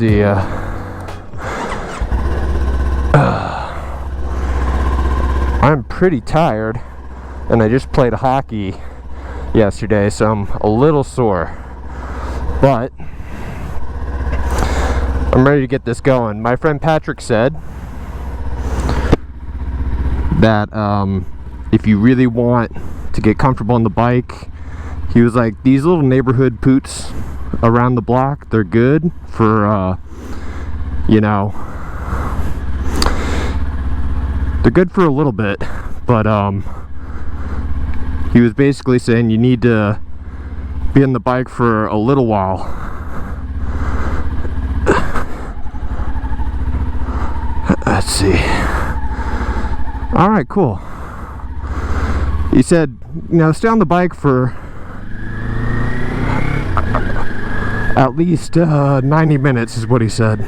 see. I'm pretty tired, and I just played hockey yesterday, so I'm a little sore. But I'm ready to get this going. My friend Patrick said that if you really want to get comfortable on the bike, he was like, these little neighborhood poots around the block, they're good for you know, they're good for a little bit, but he was basically saying you need to be on the bike for a little while. Let's see. All right, cool. He said, you know, stay on the bike for at least 90 minutes is what he said.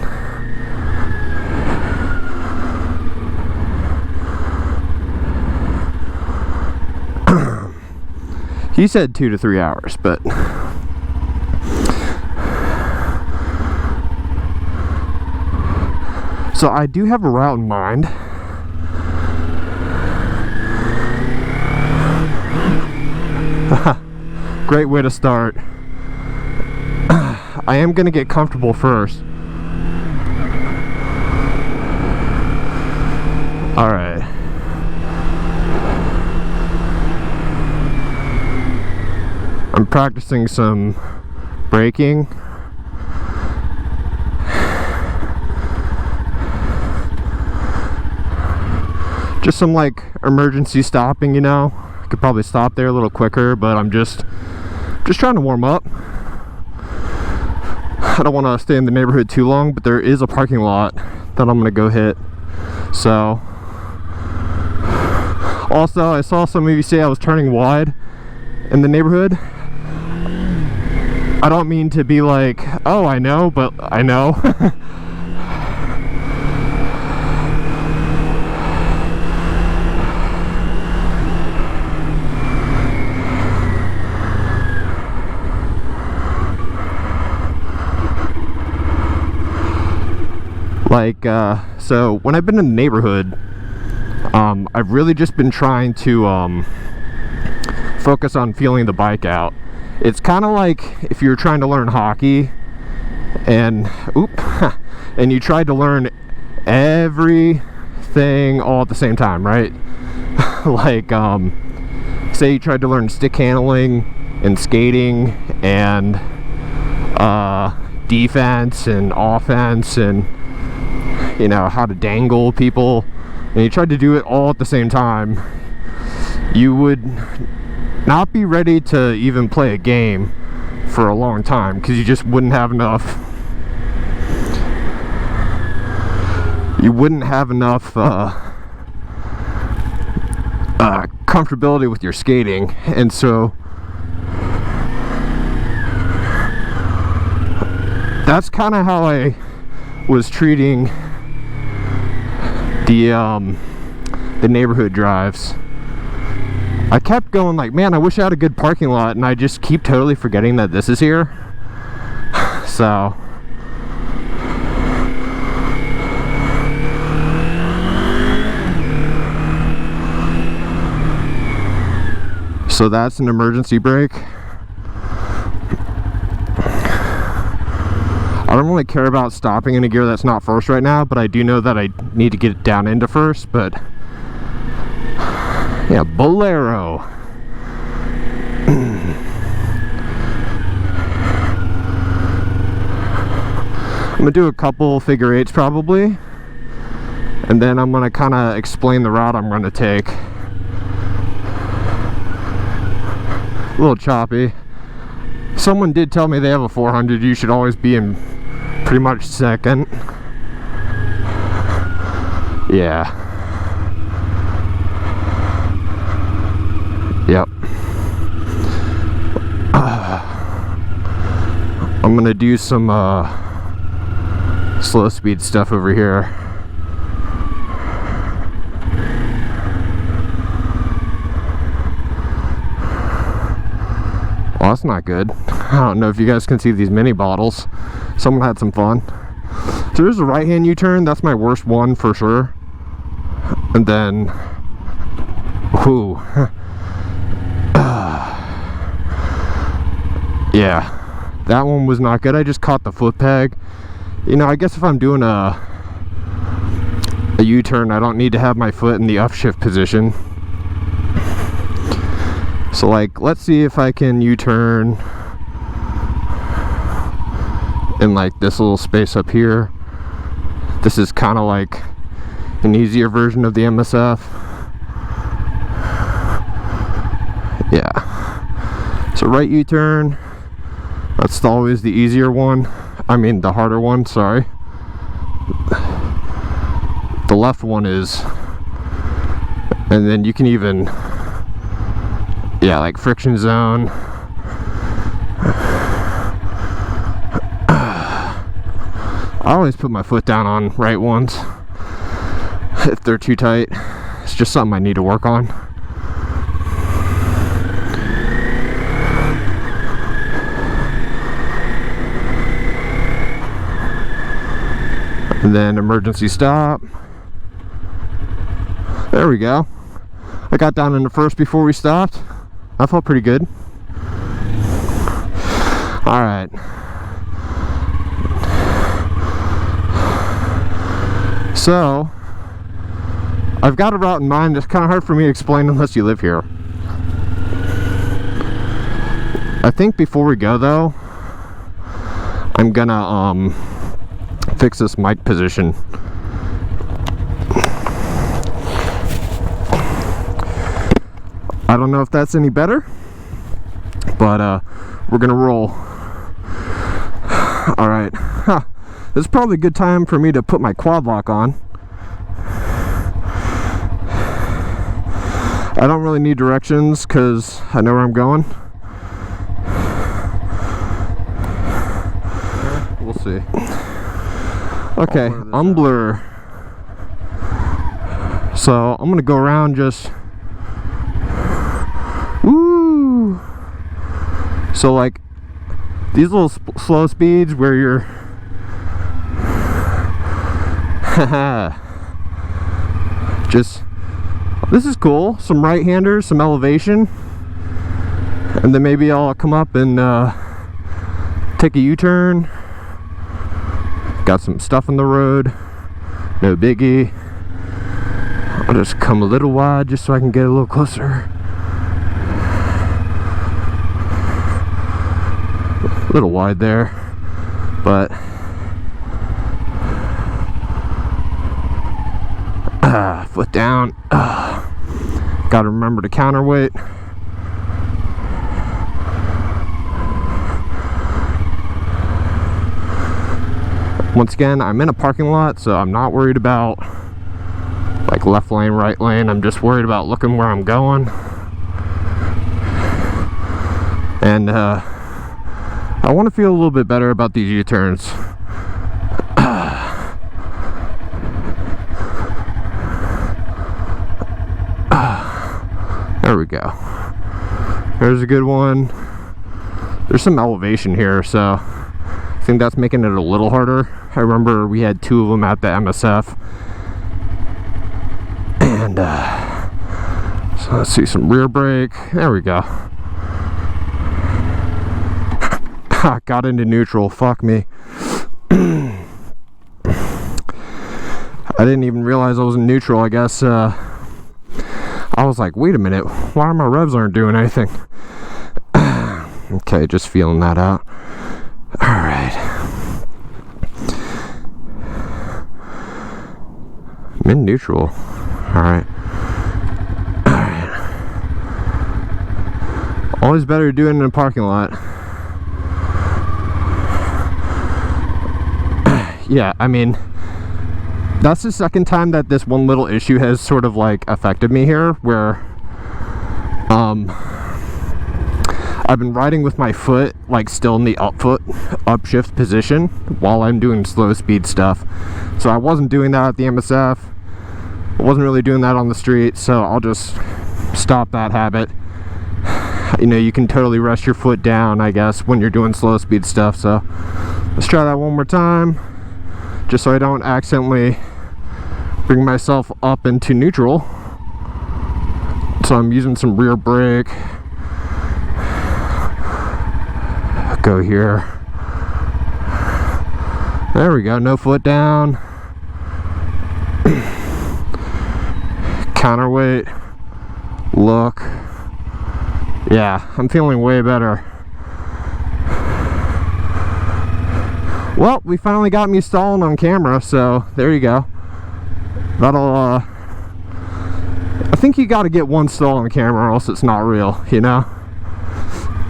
He said 2 to 3 hours, but so I do have a route in mind. Great way to start. I am gonna get comfortable first. All right. I'm practicing some braking. Just some like emergency stopping, you know. I could probably stop there a little quicker, but I'm just trying to warm up. I don't want to stay in the neighborhood too long, but there is a parking lot that I'm gonna go hit. So also, I saw some of you say I was turning wide in the neighborhood. I don't mean to be like, oh, I know, but I know. Like, so when I've been in the neighborhood, I've really just been trying to focus on feeling the bike out. It's kind of like if you're trying to learn hockey and and you tried to learn everything all at the same time, right? Like say you tried to learn stick handling and skating and defense and offense and, you know, how to dangle people, and you tried to do it all at the same time, you would not be ready to even play a game for a long time, because you just wouldn't have enough comfortability with your skating. And so that's kind of how I was treating the neighborhood drives. I kept going like, man, I wish I had a good parking lot, and I just keep totally forgetting that this is here. So that's an emergency brake. I don't really care about stopping in a gear that's not first right now, but I do know that I need to get it down into first. But yeah, Bolero. I'm gonna do a couple figure eights probably, and then I'm gonna kind of explain the route I'm gonna take. A little choppy. Someone did tell me they have a 400. You should always be in pretty much second. Yeah. Yep. I'm gonna do some slow speed stuff over here. Well, that's not good. I don't know if you guys can see these mini bottles. Someone had some fun. So there's a right-hand U-turn. That's my worst one for sure. And then, ooh, yeah, that one was not good. I just caught the foot peg. You know, I guess if I'm doing a U-turn, I don't need to have my foot in the upshift position. So like, let's see if I can U-turn in like this little space up here. This is kind of like an easier version of the MSF. Yeah. So right U-turn, that's always the easier one. I mean the harder one, sorry. The left one is, and then you can even, yeah, like friction zone. I always put my foot down on right ones if they're too tight. It's just something I need to work on. And then emergency stop. There we go. I got down in the first before we stopped. I felt pretty good. All right. So, I've got a route in mind. It's kind of hard for me to explain unless you live here. I think before we go though, I'm gonna fix this mic position. I don't know if that's any better, but we're gonna roll. All right. Huh. This is probably a good time for me to put my quad lock on. I don't really need directions because I know where I'm going. We'll see. Okay, unblur. So I'm gonna go around just. Woo! So like these little slow speeds where you're. Just, this is cool. Some right-handers, some elevation, and then maybe I'll come up and take a U-turn. Got some stuff on the road, no biggie. I'll just come a little wide just so I can get a little closer. A little wide there, but foot down. Gotta remember to counterweight. Once again, I'm in a parking lot, so I'm not worried about like left lane, right lane. I'm just worried about looking where I'm going. And I want to feel a little bit better about these U-turns. There we go. There's a good one. There's some elevation here, so I think that's making it a little harder. I remember we had 2 of them at the MSF. And so let's see, some rear brake. There we go. Got into neutral. Fuck me. I didn't even realize I was in neutral. I guess I was like, wait a minute, why my revs aren't doing anything? Okay, just feeling that out. Alright. I'm in neutral. Alright. Alright. Always better to do it in a parking lot. Yeah, I mean, that's the second time that this one little issue has sort of like affected me here, where I've been riding with my foot like still in the upshift position while I'm doing slow speed stuff. So I wasn't doing that at the MSF. I wasn't really doing that on the street, so I'll just stop that habit. You know, you can totally rest your foot down, I guess, when you're doing slow speed stuff. So let's try that one more time. just so I don't accidentally bring myself up into neutral. So I'm using some rear brake. Go here. There we go, no foot down. Counterweight. Look. Yeah, I'm feeling way better. Well, we finally got me stalling on camera, so there you go. That'll, I think you gotta get one stall on camera or else it's not real, you know?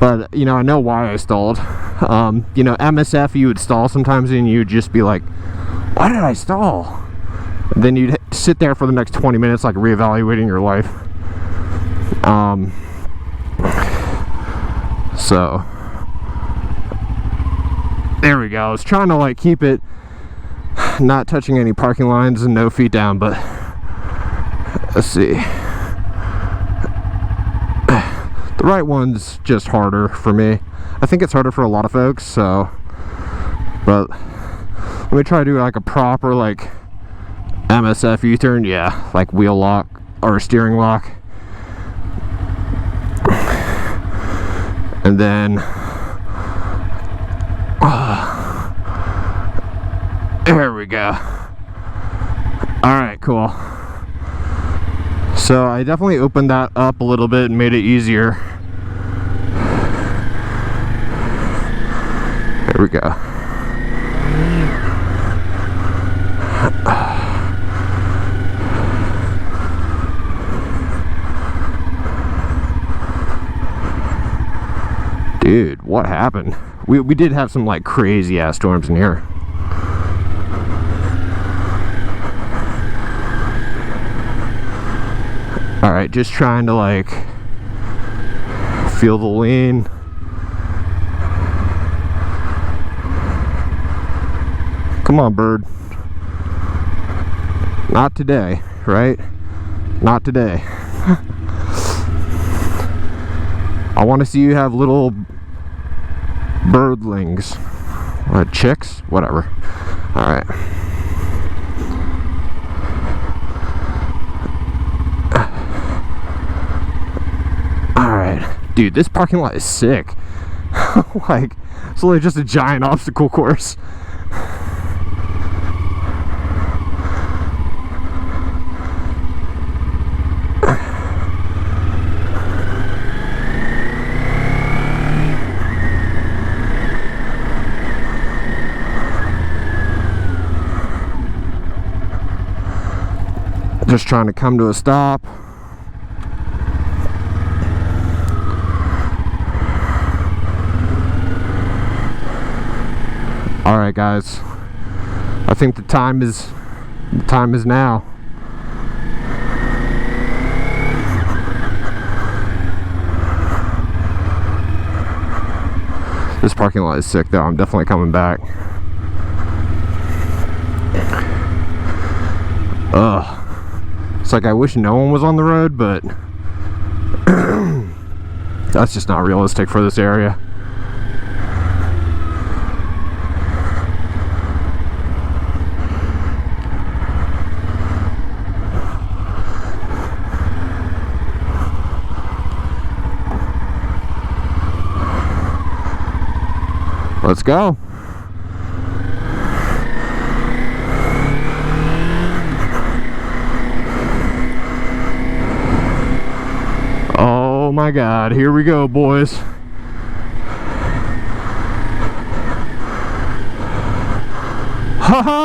But, you know, I know why I stalled. You know, MSF, you would stall sometimes and you'd just be like, why did I stall? And then you'd sit there for the next 20 minutes, like, reevaluating your life. So there we go. I was trying to like keep it not touching any parking lines and no feet down, but let's see. The right one's just harder for me. I think it's harder for a lot of folks, so, but let me try to do like a proper like MSF U-turn. Yeah, like wheel lock or steering lock. And then there we go. Alright, cool. So I definitely opened that up a little bit and made it easier. There we go. Dude, what happened? We did have some like crazy ass storms in here. Alright, just trying to like feel the lean. Come on, bird. Not today, right? Not today. I want to see you have little birdlings. Chicks? Whatever. Alright. Alright. Dude, this parking lot is sick. Like, it's literally just a giant obstacle course. Just trying to come to a stop. All right, guys. I think the time is now. This parking lot is sick, though. I'm definitely coming back. Ugh. It's like I wish no one was on the road, but that's just not realistic for this area. Let's go. Oh my God, here we go, boys. Ha ha!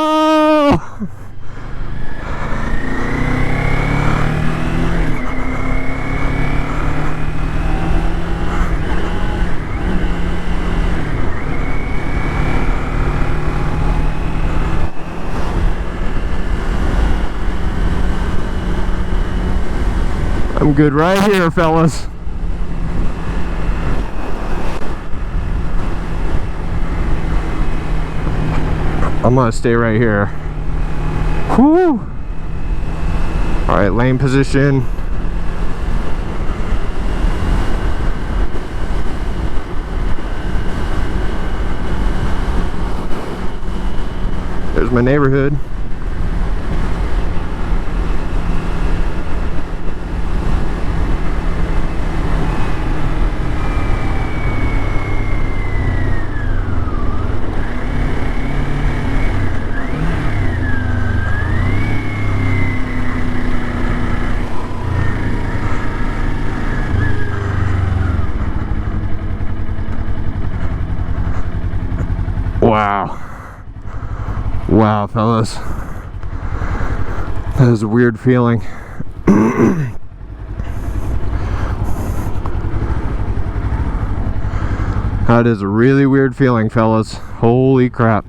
I'm good right here, fellas. I'm gonna stay right here. Whew. All right, lane position. There's There's my neighborhood. Wow. Wow, fellas. That is a weird feeling. That is a really weird feeling, fellas. Holy crap.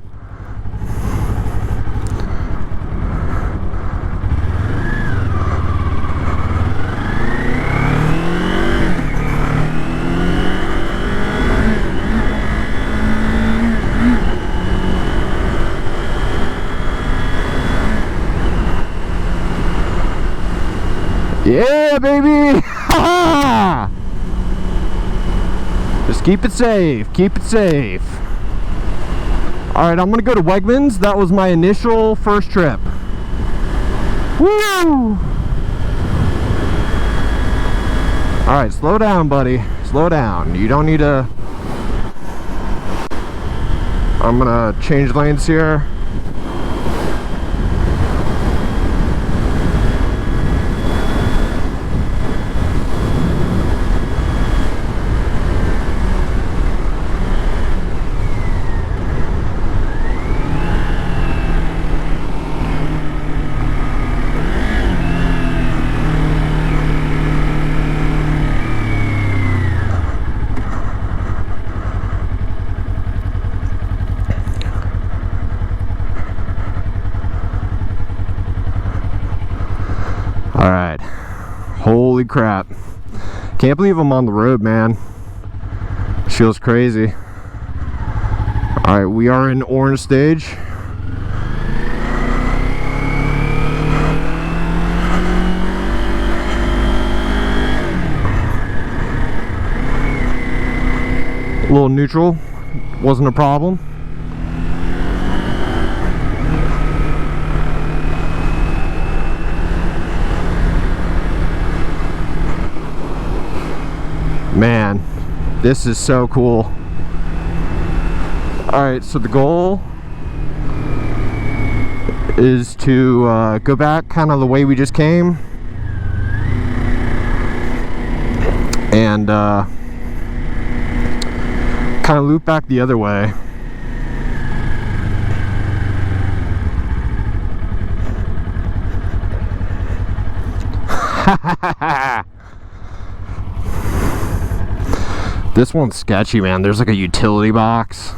Yeah, baby! Just keep it safe. Keep it safe. Alright, I'm gonna go to Wegmans. That was my initial first trip. Woo! Alright, slow down, buddy. Slow down. You don't need to... I'm gonna change lanes here. Alright. Holy crap. Can't believe I'm on the road, man. Feels crazy. Alright, we are in Orange Stage. A little neutral. Wasn't a problem. Man, this is so cool. Alright, so the goal is to go back kind of the way we just came and kind of loop back the other way. This one's sketchy, man. There's like a utility box.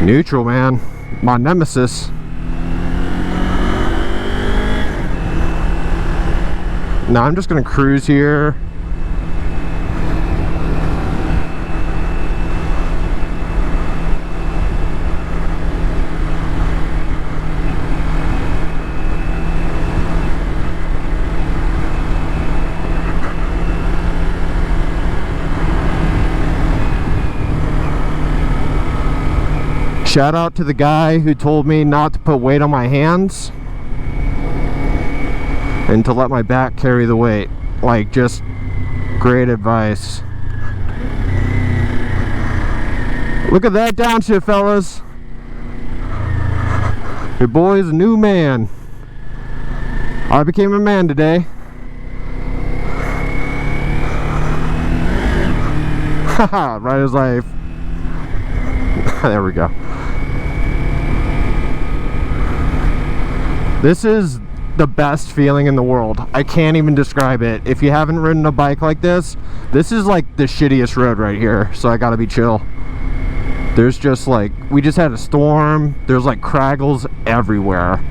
Neutral, man. My nemesis. Now I'm just gonna cruise here. Shout out to the guy who told me not to put weight on my hands and to let my back carry the weight. Like, just great advice. Look at that downshift, fellas. Your boy is a new man. I became a man today. Haha, right as life. There we go. This is the best feeling in the world. I can't even describe it. If you haven't ridden a bike like this is like the shittiest road right here, so I gotta be chill. There's just like, we just had a storm. There's like craggles everywhere.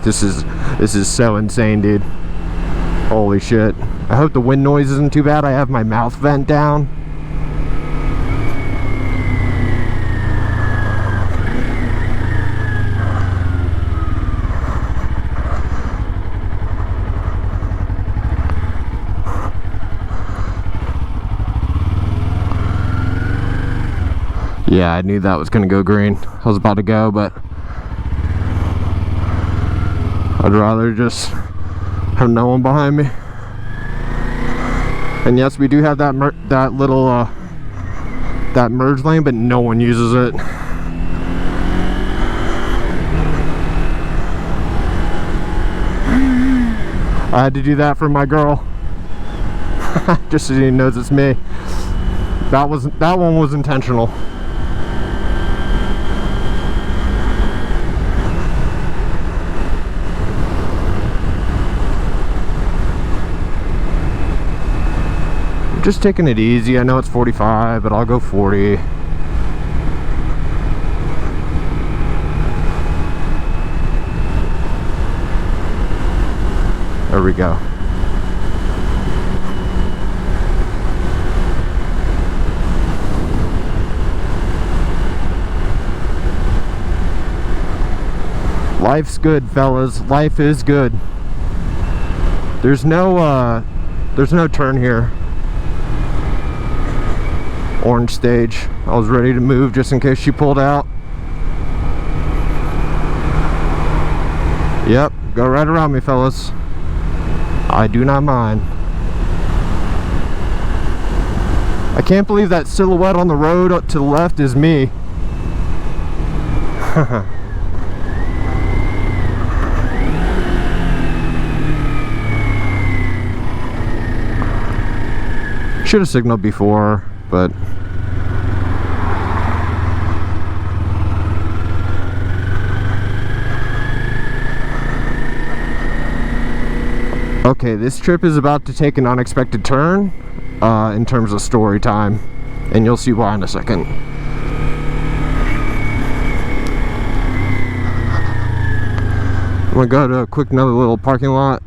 This is so insane, dude. Holy shit. I hope the wind noise isn't too bad. I have my mouth vent down. Yeah, I knew that was gonna go green. I was about to go, but I'd rather just have no one behind me. And yes, we do have that little that merge lane, but no one uses it. I had to do that for my girl, just so he knows it's me. That one was intentional. Just taking it easy. I know it's 45, but I'll go 40. There we go. Life's good, fellas. Life is good. There's no turn here. Orange stage. I was ready to move just in case she pulled out. Yep, go right around me, fellas. I do not mind. I can't believe that silhouette on the road up to the left is me. Should have signaled before, but okay, this trip is about to take an unexpected turn in terms of story time, and you'll see why in a second. I'm gonna go to another little parking lot.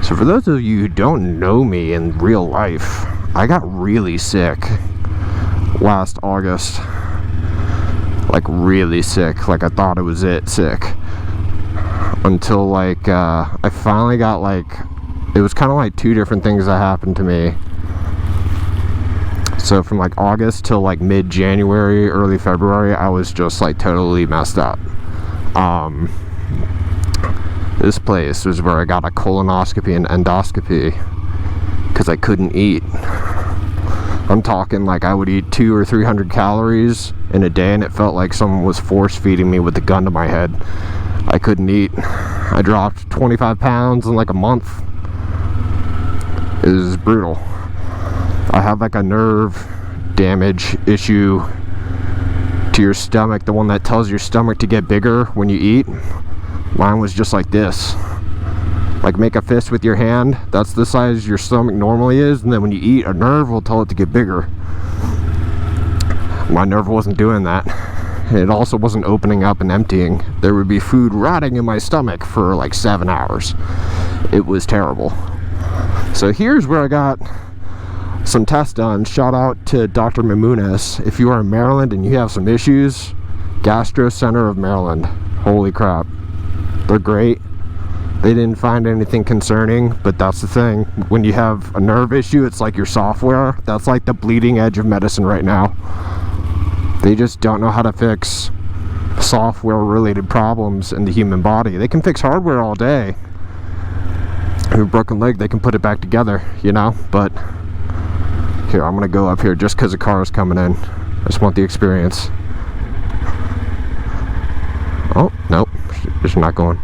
So for those of you who don't know me in real life, I got really sick last August. Like really sick, like I thought it was sick. Until like I finally got like, it was kind of like two different things that happened to me. So from like August till like mid-January, early February, I was just like totally messed up. This place was where I got a colonoscopy and endoscopy because I couldn't eat. I'm talking like I would eat 200 or 300 calories in a day, and it felt like someone was force feeding me with a gun to my head. I couldn't eat. I dropped 25 pounds in like a month. It was brutal. I have like a nerve damage issue to your stomach, the one that tells your stomach to get bigger when you eat. Mine was just like this. Like make a fist with your hand, that's the size your stomach normally is, and then when you eat, a nerve will tell it to get bigger. My nerve wasn't doing that. It also wasn't opening up and emptying. There would be food rotting in my stomach for like 7 hours. It was terrible. So here's where I got some tests done. Shout out to Dr. Mamunes. If you are in Maryland and you have some issues, Gastro Center of Maryland. Holy crap. They're great. They didn't find anything concerning, but that's the thing. When you have a nerve issue, it's like your software. That's like the bleeding edge of medicine right now. They just don't know how to fix software-related problems in the human body. They can fix hardware all day. If a broken leg, they can put it back together, you know? But here, I'm gonna go up here just because a car is coming in. I just want the experience. Oh, nope. It's not going.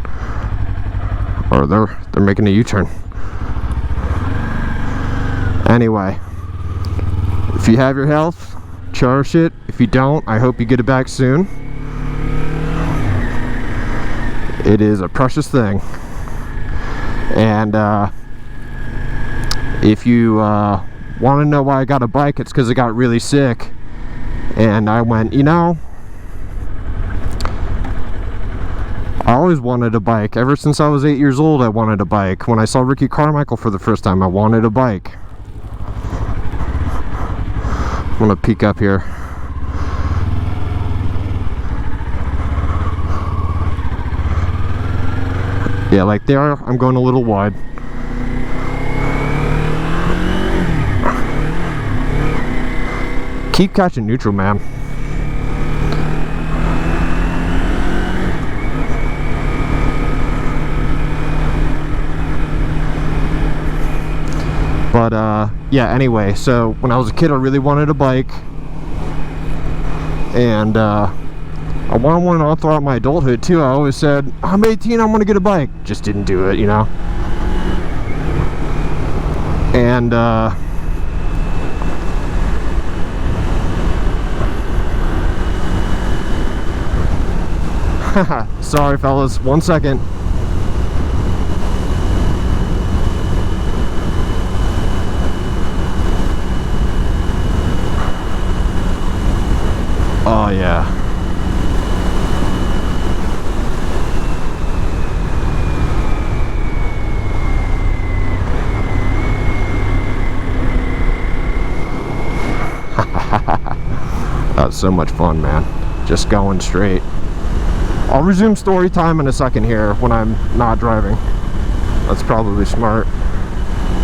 Or they're making a U-turn. Anyway, if you have your health, cherish it. If you don't, I hope you get it back soon. It is a precious thing. And if you want to know why I got a bike, it's because I got really sick. And I went, you know, I always wanted a bike. Ever since I was 8 years old, I wanted a bike. When I saw Ricky Carmichael for the first time, I wanted a bike. I'm gonna peek up here. Yeah, like there, I'm going a little wide. Keep catching neutral, man. But yeah, anyway, so when I was a kid I really wanted a bike, and I wanted one all throughout my adulthood too. I always said, I'm 18, I'm gonna get a bike. Just didn't do it, you know. And sorry fellas, 1 second. Oh yeah. That was so much fun, man. Just going straight. I'll resume story time in a second here when I'm not driving. That's probably smart.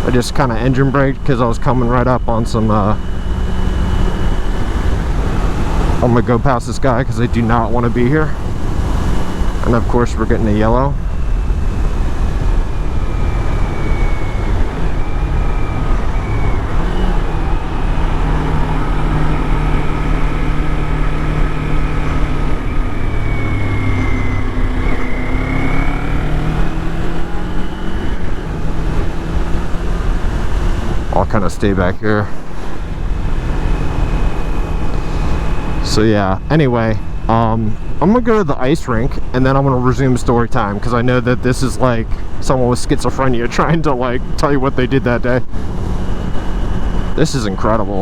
I just kind of engine braked because I was coming right up on some I'm gonna go past this guy because I do not want to be here. And of course we're getting a yellow. I'll kind of stay back here. So yeah, anyway, I'm gonna go to the ice rink and then I'm gonna resume story time because I know that this is like someone with schizophrenia trying to like tell you what they did that day. This is incredible.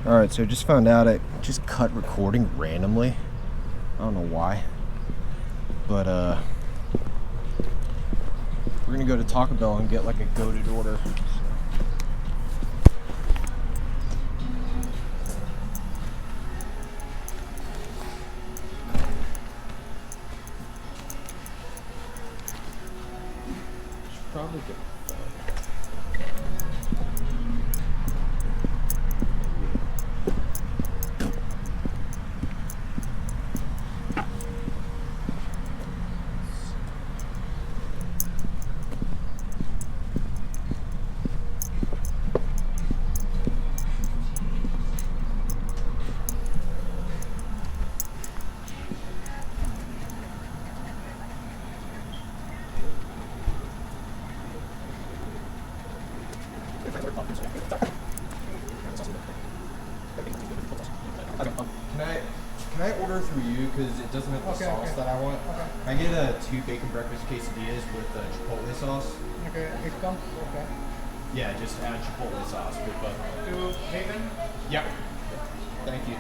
Alright, so I just found out I just cut recording randomly. I don't know why. But we're gonna go to Taco Bell and get like a goated order. Should probably get Can I order through you because it doesn't have the sauce that I want? Okay. I get 2 bacon breakfast quesadillas with chipotle sauce. Okay, it comes. Okay. Yeah, just add chipotle sauce with 2 bacon. Yep. Thank you.